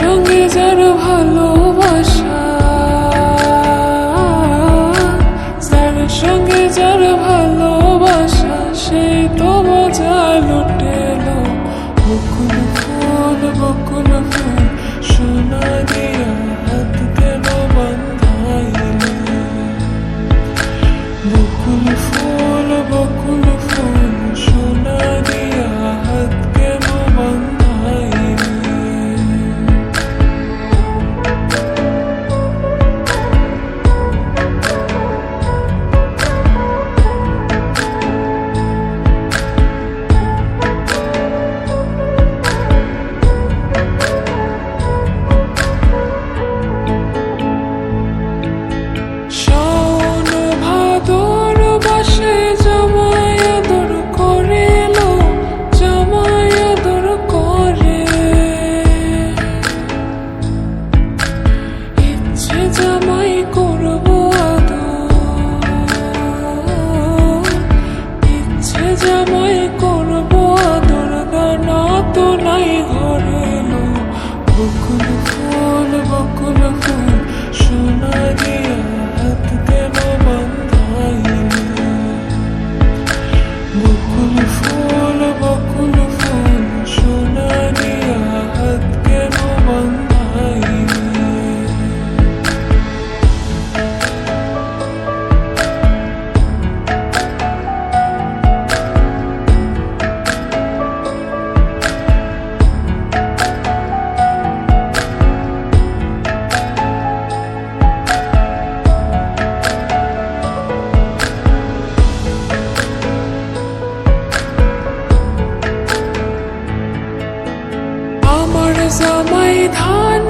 সঙ্গে যার ভালোবাসা, যার সঙ্গে যার ভালোবাসা, সেই তো মজা লুটেলো। বকুল ফুল সোনা দিয়া হাত কেন বান্ধাইলে? বকুল ফুল সোনা দিয়া হাত কেন বান্ধাইলে? জামাই করবো আদর, ইচ্ছে জামাই করবো আদর, গানা তো নাই ঘরে লো। বকুল ফুল সোনা দিয়া হাত কেন বান্ধাইলে? বকুল ফুল সোনা দিয়া হাত কেন বান্ধাইলে? জামাই ধান